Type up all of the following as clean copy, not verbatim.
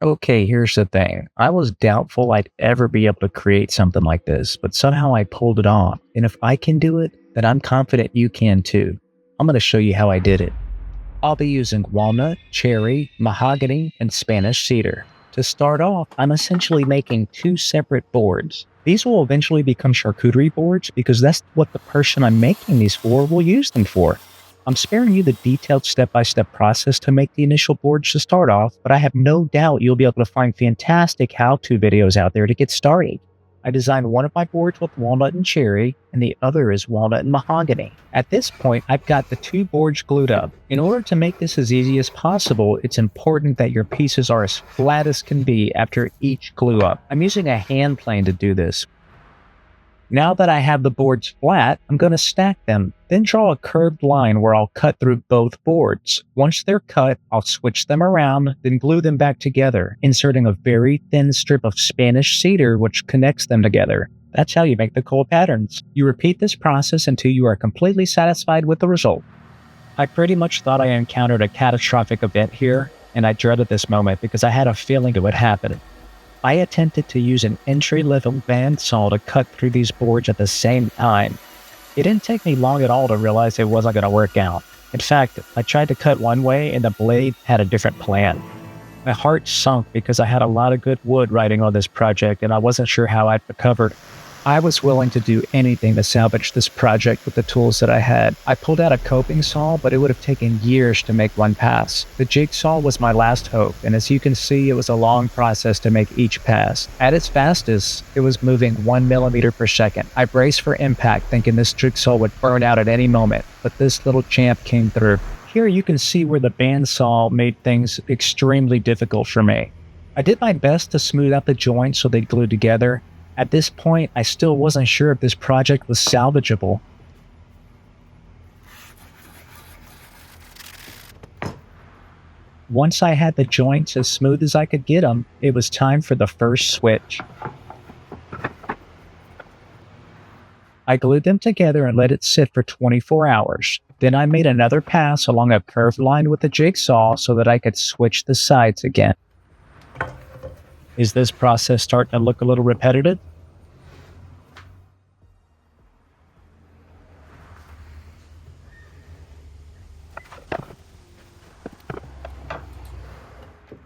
Okay, here's the thing. I was doubtful I'd ever be able to create something like this, but somehow I pulled it off. And if I can do it, then I'm confident you can too. I'm going to show you how I did it. I'll be using walnut, cherry, mahogany, and Spanish cedar. To start off, I'm essentially making two separate boards. These will eventually become charcuterie boards because that's what the person I'm making these for will use them for. I'm sparing you the detailed step-by-step process to make the initial boards to start off, but I have no doubt you'll be able to find fantastic how-to videos out there to get started. I designed one of my boards with walnut and cherry, and the other is walnut and mahogany. At this point, I've got the two boards glued up. In order to make this as easy as possible, it's important that your pieces are as flat as can be after each glue up. I'm using a hand plane to do this. Now that I have the boards flat, I'm going to stack them, then draw a curved line where I'll cut through both boards. Once they're cut, I'll switch them around, then glue them back together, inserting a very thin strip of Spanish cedar which connects them together. That's how you make the cool patterns. You repeat this process until you are completely satisfied with the result. I pretty much thought I encountered a catastrophic event here, and I dreaded this moment because I had a feeling it would happen. I attempted to use an entry-level bandsaw to cut through these boards at the same time. It didn't take me long at all to realize it wasn't going to work out. In fact, I tried to cut one way and the blade had a different plan. My heart sunk because I had a lot of good wood riding on this project and I wasn't sure how I'd recover. I was willing to do anything to salvage this project with the tools that I had. I pulled out a coping saw, but it would have taken years to make one pass. The jigsaw was my last hope, and as you can see, it was a long process to make each pass. At its fastest, it was moving 1 millimeter per second. I braced for impact, thinking this jigsaw would burn out at any moment, but this little champ came through. Here you can see where the bandsaw made things extremely difficult for me. I did my best to smooth out the joints so they glued together. At this point, I still wasn't sure if this project was salvageable. Once I had the joints as smooth as I could get them, it was time for the first switch. I glued them together and let it sit for 24 hours. Then I made another pass along a curved line with the jigsaw so that I could switch the sides again. Is this process starting to look a little repetitive?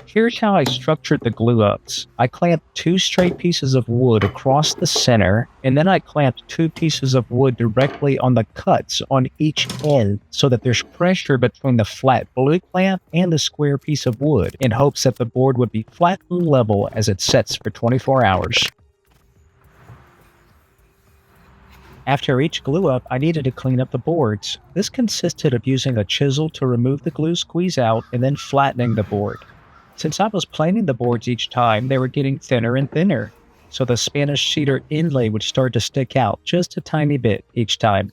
Here's how I structured the glue-ups. I clamped two straight pieces of wood across the center, and then I clamped two pieces of wood directly on the cuts on each end so that there's pressure between the flat blue clamp and the square piece of wood in hopes that the board would be flat and level as it sets for 24 hours. After each glue-up, I needed to clean up the boards. This consisted of using a chisel to remove the glue squeeze out and then flattening the board. Since I was planing the boards each time, they were getting thinner and thinner, so the Spanish cedar inlay would start to stick out just a tiny bit each time.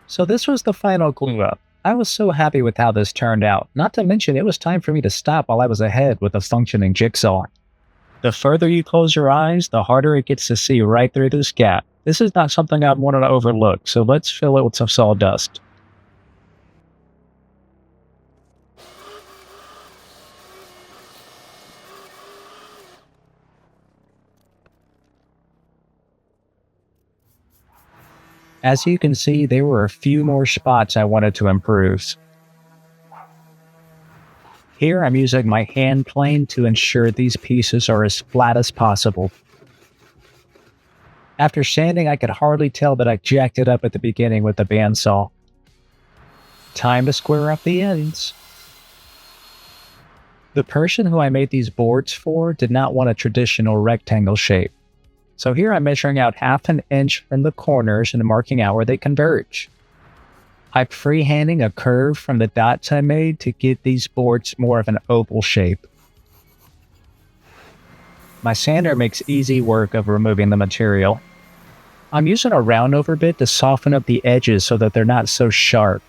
So this was the final glue up. I was so happy with how this turned out, not to mention it was time for me to stop while I was ahead with a functioning jigsaw. The further you close your eyes, the harder it gets to see right through this gap. This is not something I'd want to overlook, so let's fill it with some sawdust. As you can see, there were a few more spots I wanted to improve. Here I'm using my hand plane to ensure these pieces are as flat as possible. After sanding, I could hardly tell that I jacked it up at the beginning with the bandsaw. Time to square up the ends. The person who I made these boards for did not want a traditional rectangle shape. So here I'm measuring out 1/2 inch from the corners and marking out where they converge. I'm freehanding a curve from the dots I made to give these boards more of an oval shape. My sander makes easy work of removing the material. I'm using a round over bit to soften up the edges so that they're not so sharp.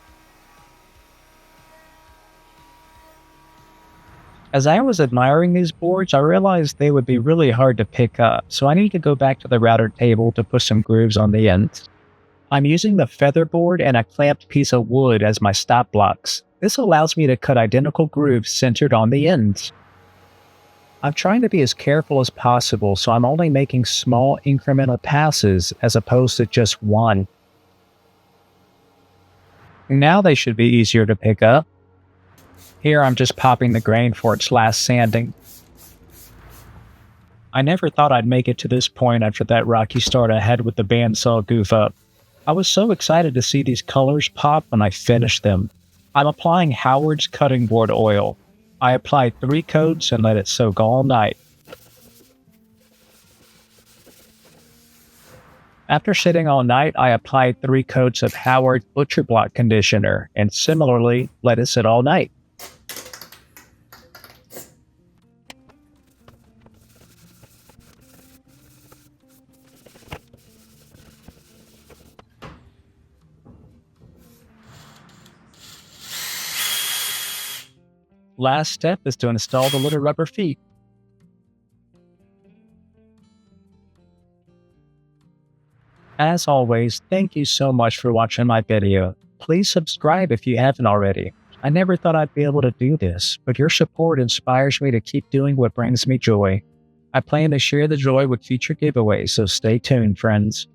As I was admiring these boards, I realized they would be really hard to pick up, so I need to go back to the router table to put some grooves on the ends. I'm using the feather board and a clamped piece of wood as my stop blocks. This allows me to cut identical grooves centered on the ends. I'm trying to be as careful as possible, so I'm only making small incremental passes as opposed to just one. Now they should be easier to pick up. Here I'm just popping the grain for its last sanding. I never thought I'd make it to this point after that rocky start I had with the bandsaw goof up. I was so excited to see these colors pop when I finished them. I'm applying Howard's cutting board oil. I applied 3 coats and let it soak all night. After sitting all night, I applied 3 coats of Howard Butcher Block conditioner and similarly let it sit all night. Last step is to install the little rubber feet. As always, thank you so much for watching my video. Please subscribe if you haven't already. I never thought I'd be able to do this, but your support inspires me to keep doing what brings me joy. I plan to share the joy with future giveaways, so stay tuned, friends.